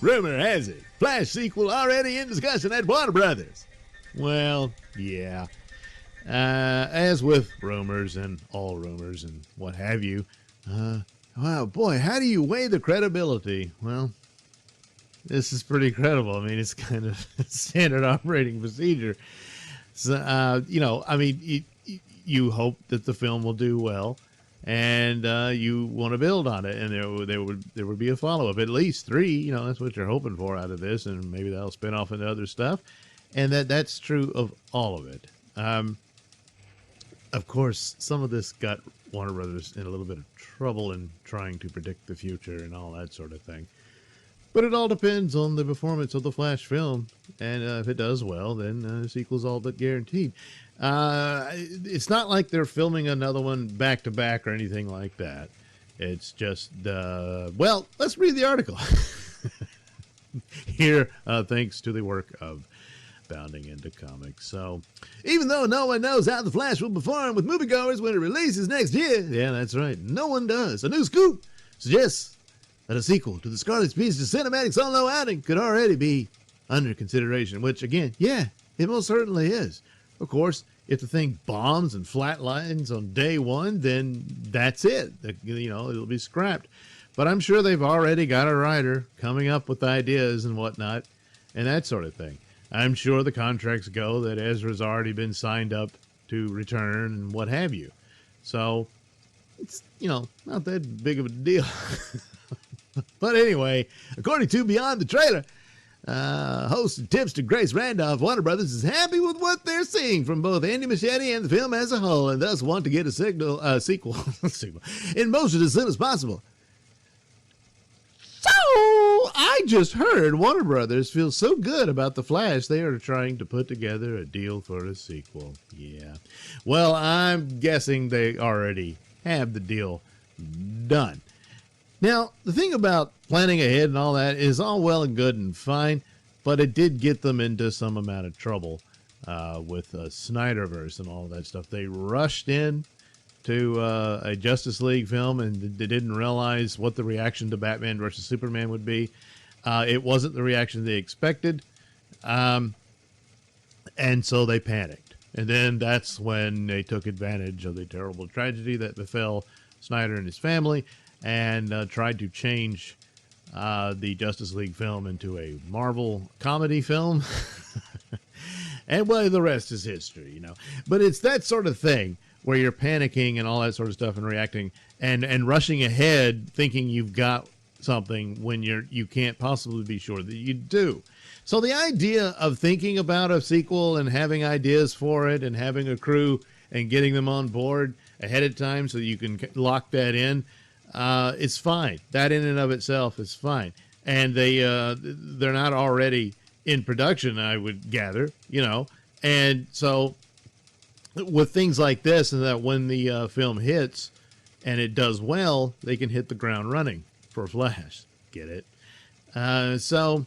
Rumor has it, Flash sequel already in discussion at Warner Brothers. Well, yeah. As with rumors and all rumors and what have you, wow, boy, how do you weigh the credibility? Well, this is pretty credible. I mean, it's kind of standard operating procedure. So, I mean, you hope that the film will do well, and you want to build on it, and there would be a follow-up, at least 3. That's what you're hoping for out of this, and maybe that'll spin off into other stuff, and that's true of all of it. Of course, some of this got Warner Brothers in a little bit of trouble in trying to predict the future and all that sort of thing. But it all depends on the performance of the Flash film, and if it does well, then the sequel's all but guaranteed. It's not like they're filming another one back-to-back or anything like that. It's just, well, let's read the article. Here, thanks to the work of Bounding Into Comics. So, even though no one knows how the Flash will perform with moviegoers when it releases next year, yeah, that's right, no one does. A new scoop suggests that a sequel to the Scarlet Speedster cinematic solo outing could already be under consideration, which, again, yeah, it most certainly is. Of course, if the thing bombs and flatlines on day one, then that's it. It'll be scrapped. But I'm sure they've already got a writer coming up with ideas and whatnot and that sort of thing. I'm sure the contracts go that Ezra's already been signed up to return and what have you. So it's, not that big of a deal. But anyway, according to Beyond the Trailer, host and tipster Grace Randolph, Warner Brothers is happy with what they're seeing from both Andy Muschietti and the film as a whole, and thus want to get a sequel in motion as soon as possible. So, I just heard Warner Brothers feels so good about The Flash, they are trying to put together a deal for a sequel. Yeah. Well, I'm guessing they already have the deal done. Now, the thing about planning ahead and all that is all well and good and fine, but it did get them into some amount of trouble with Snyderverse and all that stuff. They rushed in to a Justice League film, and they didn't realize what the reaction to Batman versus Superman would be. It wasn't the reaction they expected, and so they panicked. And then that's when they took advantage of the terrible tragedy that befell Snyder and his family, and tried to change the Justice League film into a Marvel comedy film. And, well, the rest is history, But it's that sort of thing where you're panicking and all that sort of stuff and reacting and rushing ahead thinking you've got something when you can't possibly be sure that you do. So the idea of thinking about a sequel and having ideas for it and having a crew and getting them on board ahead of time so you can lock that in, it's fine. That in and of itself is fine. And they're not already in production, I would gather, And so with things like this, and that when the film hits and it does well, they can hit the ground running for Flash. Get it? So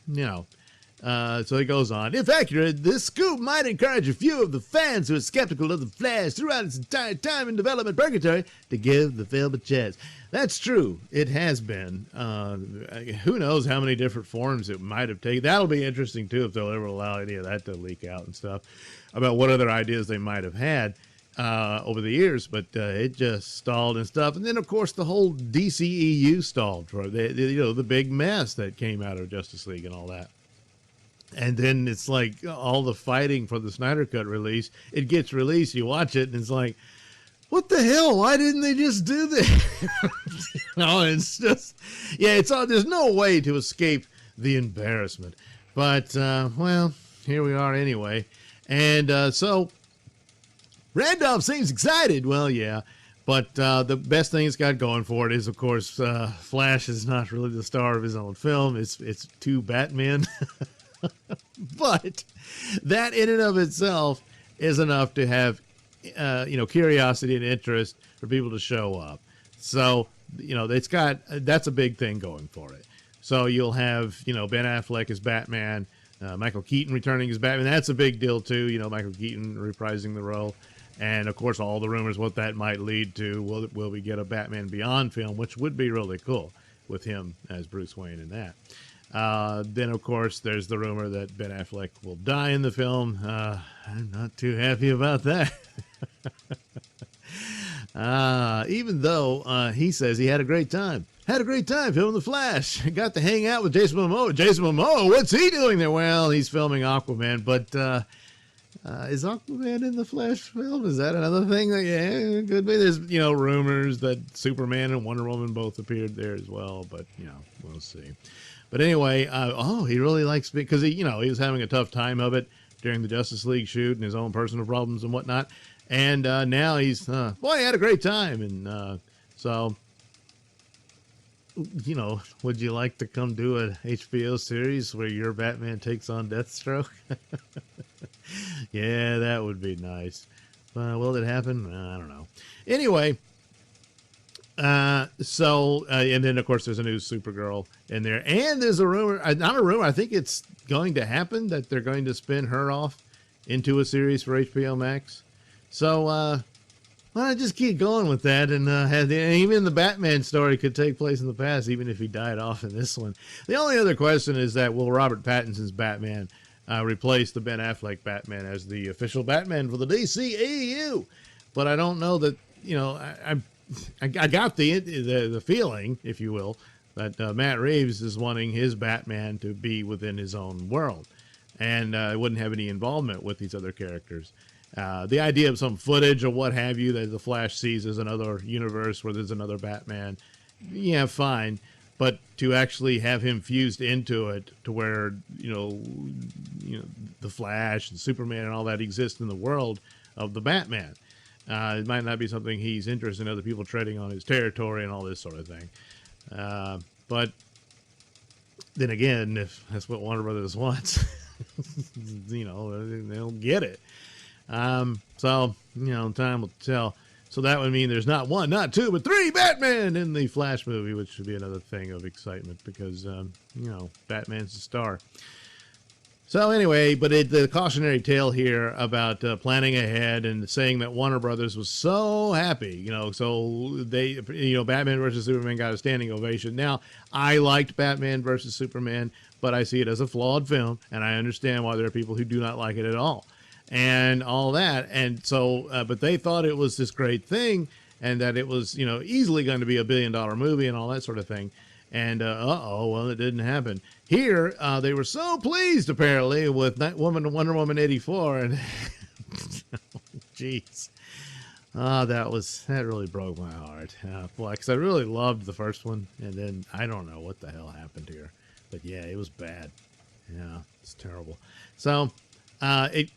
it goes on. If accurate, this scoop might encourage a few of the fans who are skeptical of the Flash throughout its entire time in development purgatory to give the film a chance. That's true. It has been. Who knows how many different forms it might have taken. That'll be interesting, too, if they'll ever allow any of that to leak out and stuff about what other ideas they might have had over the years. But it just stalled and stuff. And then, of course, the whole DCEU stalled for the big mess that came out of Justice League and all that. And then it's like all the fighting for the Snyder Cut release. It gets released, you watch it, and it's like, what the hell? Why didn't they just do this? It's just, there's no way to escape the embarrassment. But, well, here we are anyway. And so Randolph seems excited. Well, yeah. But the best thing it's got going for it is, of course, Flash is not really the star of his own film. It's 2 Batmen. But that in and of itself is enough to have, curiosity and interest for people to show up. So, that's a big thing going for it. So you'll have, Ben Affleck as Batman, Michael Keaton returning as Batman. That's a big deal too. Michael Keaton reprising the role. And of course, all the rumors, what that might lead to. Will we get a Batman Beyond film, which would be really cool. with him as Bruce Wayne in that. Then, of course, there's the rumor that Ben Affleck will die in the film. I'm not too happy about that. Even though he says he had a great time. Had a great time filming The Flash. Got to hang out with Jason Momoa. Jason Momoa, what's he doing there? Well, he's filming Aquaman, but is Aquaman in the Flash film? Is that another thing? Yeah, could be. There's, rumors that Superman and Wonder Woman both appeared there as well, but, we'll see. But anyway, he really likes, because he was having a tough time of it during the Justice League shoot and his own personal problems and whatnot. And now he's, he had a great time. And so, would you like to come do a HBO series where your Batman takes on Deathstroke? Yeah, that would be nice. Will it happen? I don't know. Anyway, and then, of course, there's a new Supergirl in there. And there's a rumor, not a rumor, I think it's going to happen that they're going to spin her off into a series for HBO Max. So, why not just keep going with that, and even the Batman story could take place in the past, even if he died off in this one. The only other question is that will Robert Pattinson's Batman replace the Ben Affleck Batman as the official Batman for the DCEU? But I don't know that, I got the feeling, if you will, that Matt Reeves is wanting his Batman to be within his own world, and wouldn't have any involvement with these other characters. The idea of some footage or what have you that the Flash sees as another universe where there's another Batman, yeah, fine. But to actually have him fused into it to where, the Flash and Superman and all that exist in the world of the Batman. It might not be something he's interested in other people treading on his territory and all this sort of thing. But then again, if that's what Warner Brothers wants, they'll get it. So, time will tell. So that would mean there's not one, not two, but three Batman in the Flash movie, which should be another thing of excitement because, Batman's the star. So anyway, but the cautionary tale here about planning ahead and saying that Warner Brothers was so happy, so they, Batman versus Superman got a standing ovation. Now, I liked Batman versus Superman, but I see it as a flawed film, and I understand why there are people who do not like it at all. And all that. And so, but they thought it was this great thing and that it was, easily going to be $1 billion movie and all that sort of thing. And, well, it didn't happen. Here, they were so pleased, apparently, with Wonder Woman 84. And, jeez. That really broke my heart. Boy, because I really loved the first one. And then I don't know what the hell happened here. But, yeah, it was bad. Yeah, it's terrible. So,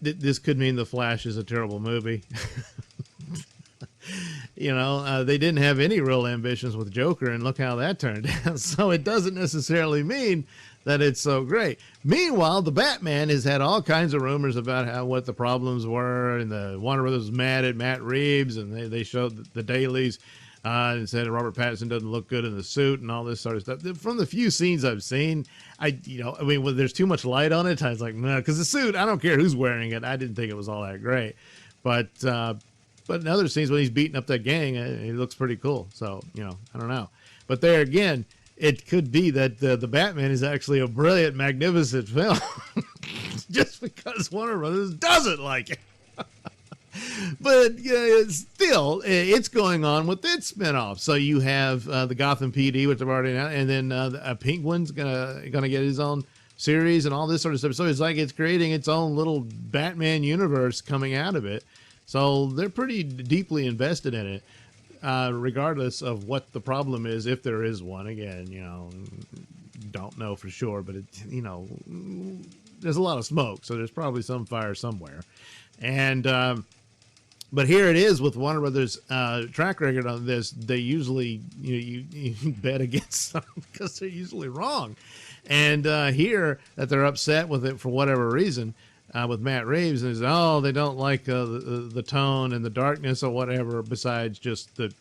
this could mean The Flash is a terrible movie. They didn't have any real ambitions with Joker, and look how that turned out. So it doesn't necessarily mean that it's so great. Meanwhile, the Batman has had all kinds of rumors about what the problems were, and the Warner Brothers was mad at Matt Reeves, and they showed the dailies and said Robert Pattinson doesn't look good in the suit and all this sort of stuff. From the few scenes I've seen, when there's too much light on it, I was like, no, because the suit, I don't care who's wearing it. I didn't think it was all that great. But in other scenes when he's beating up that gang, it looks pretty cool. So, I don't know. But there again, it could be that the Batman is actually a brilliant, magnificent film just because Warner Brothers doesn't like it. But still, it's going on with its spinoff. So you have the Gotham PD, which I've already announced, and then Penguin's gonna get his own series and all this sort of stuff. So it's like it's creating its own little Batman universe coming out of it. So they're pretty deeply invested in it, regardless of what the problem is, if there is one. Again, don't know for sure, but there's a lot of smoke, so there's probably some fire somewhere. And but here it is with Warner Brothers' track record on this. They usually you bet against them because they're usually wrong. And here that they're upset with it for whatever reason with Matt Reeves, and they don't like the tone and the darkness or whatever. Besides just the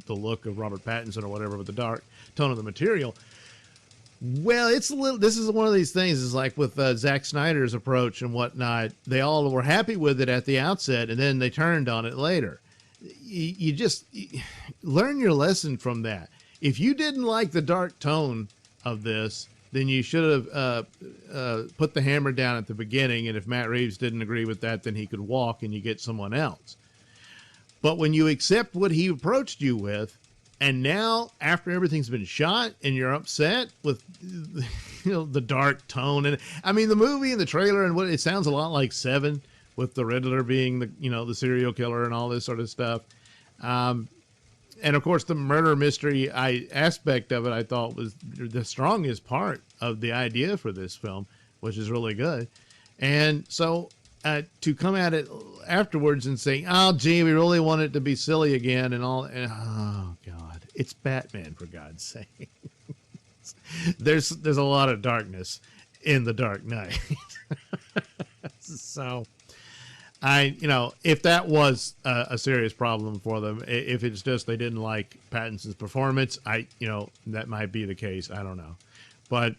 look of Robert Pattinson or whatever, with the dark tone of the material. Well, it's a little. This is one of these things. Is like with Zack Snyder's approach and whatnot. They all were happy with it at the outset, and then they turned on it later. You just learn your lesson from that. if you didn't like the dark tone of this, then you should have put the hammer down at the beginning. And if Matt Reeves didn't agree with that, then he could walk and you get someone else. But when you accept what he approached you with, and now after everything's been shot and you're upset with the dark tone, and I mean the movie and the trailer and what it sounds a lot like Seven, with the Riddler being the serial killer and all this sort of stuff. And of course the murder mystery aspect of it I thought was the strongest part of the idea for this film, which is really good. And so to come at it afterwards and say, oh gee, we really want it to be silly again and all, and, oh god, it's Batman, for God's sake. there's a lot of darkness in the Dark Knight. So if that was a serious problem for them, if it's just they didn't like Pattinson's performance, that might be the case. I don't know, but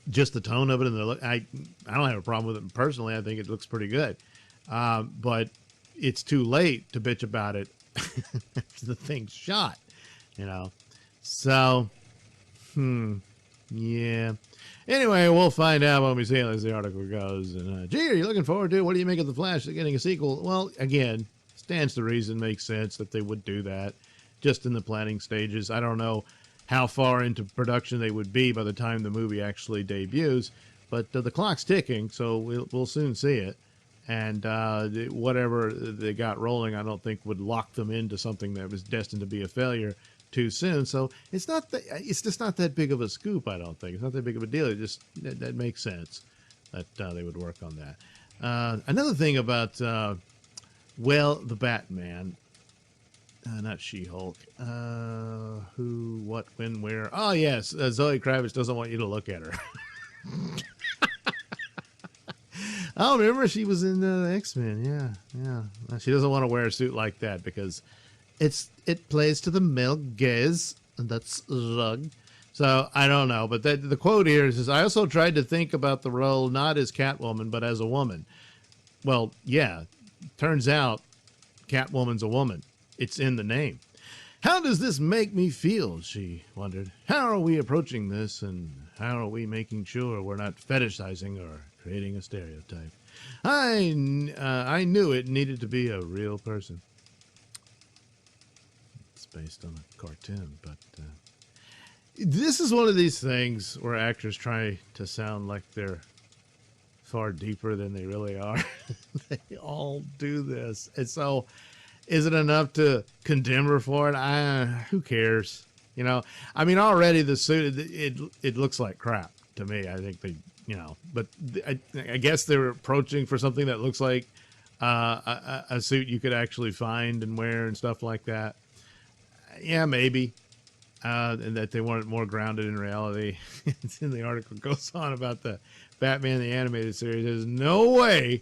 just the tone of it and the look, I don't have a problem with it personally. I think it looks pretty good, but it's too late to bitch about it after the thing's shot, So, yeah. Anyway, we'll find out when we see how this article goes. And gee, are you looking forward to it? What do you make of The Flash getting a sequel? Well, again, stands to reason, makes sense that they would do that, just in the planning stages. I don't know how far into production they would be by the time the movie actually debuts, but the clock's ticking, so we'll soon see it. And whatever they got rolling, I don't think would lock them into something that was destined to be a failure too soon. So it's just not that big of a scoop. I don't think it's not that big of a deal. It just that makes sense that they would work on that. Another thing about the Batman, not She-Hulk. Who, what, when, where? Oh yes, Zoe Kravitz doesn't want you to look at her. Oh, remember she was in X-Men. Yeah. She doesn't want to wear a suit like that because it plays to the male gaze, and that's wrong. So I don't know, but the quote here is, I also tried to think about the role not as Catwoman, but as a woman. Well, yeah, turns out Catwoman's a woman. It's in the name. How does this make me feel, she wondered. How are we approaching this, and how are we making sure we're not fetishizing or creating a stereotype? I knew it needed to be a real person. It's based on a cartoon, but this is one of these things where actors try to sound like they're far deeper than they really are. They all do this. And so is it enough to condemn her for it? Who cares? I mean, already the suit, it looks like crap to me. I think they, but I guess they're approaching for something that looks like a suit you could actually find and wear and stuff like that. Yeah, maybe. And that they want it more grounded in reality. It's in the article goes on about the Batman the Animated Series. There's no way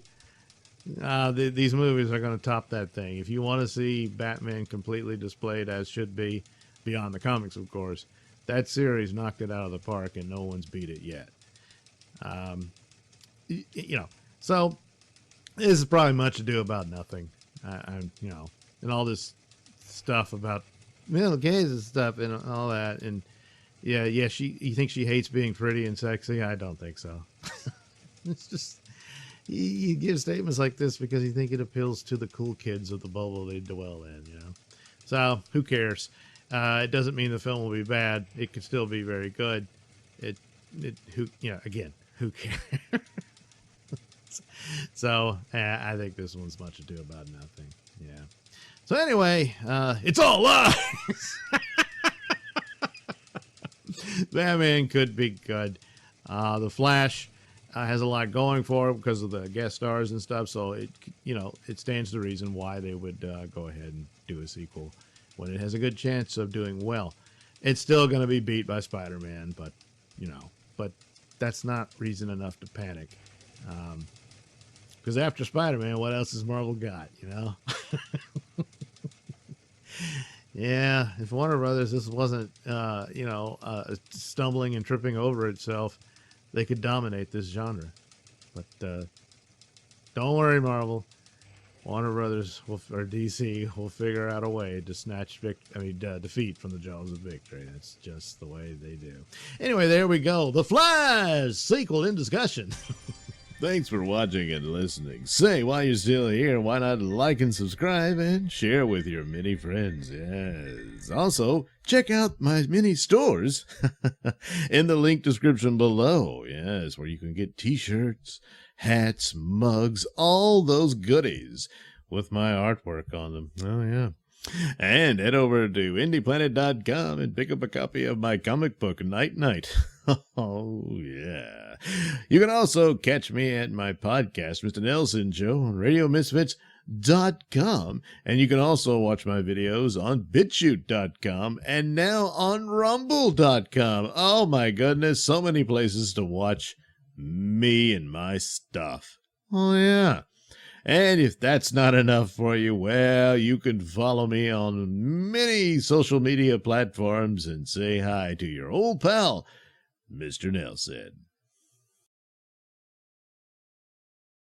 these movies are going to top that thing. If you want to see Batman completely displayed as should be, beyond the comics, of course, that series knocked it out of the park, and no one's beat it yet. So this is probably much ado about nothing. And all this stuff about male gaze and stuff and all that. And yeah, you think she hates being pretty and sexy? I don't think so. It's just, you give statements like this because you think it appeals to the cool kids of the bubble they dwell in, So who cares? It doesn't mean the film will be bad. It could still be very good. Who cares? So I think this one's much ado about nothing. Yeah. So anyway, it's all lies. Batman could be good. The Flash has a lot going for it because of the guest stars and stuff. So it stands to reason why they would go ahead and do a sequel when it has a good chance of doing well. It's still going to be beat by Spider-Man, but that's not reason enough to panic. Because after Spider-Man, what else has Marvel got, Yeah, if Warner Brothers, this wasn't, stumbling and tripping over itself, they could dominate this genre. But don't worry, Marvel. Warner Brothers or DC will figure out a way to snatch defeat from the jaws of victory. That's just the way they do. Anyway, there we go. The Flash sequel in discussion. Thanks for watching and listening. Say, while you're still here, why not like and subscribe and share with your many friends? Yes. Also, check out my mini stores in the link description below. Yes, where you can get t-shirts, hats, mugs, all those goodies with my artwork on them. Oh, yeah. And head over to indieplanet.com and pick up a copy of my comic book, Night Night. Oh, yeah. You can also catch me at my podcast, Mr Nailsin Show, on RadioMisfits.com. And you can also watch my videos on BitChute.com and now on Rumble.com. Oh, my goodness. So many places to watch me and my stuff. Oh, yeah. And if that's not enough for you, well, you can follow me on many social media platforms and say hi to your old pal, Mr. Nailsin.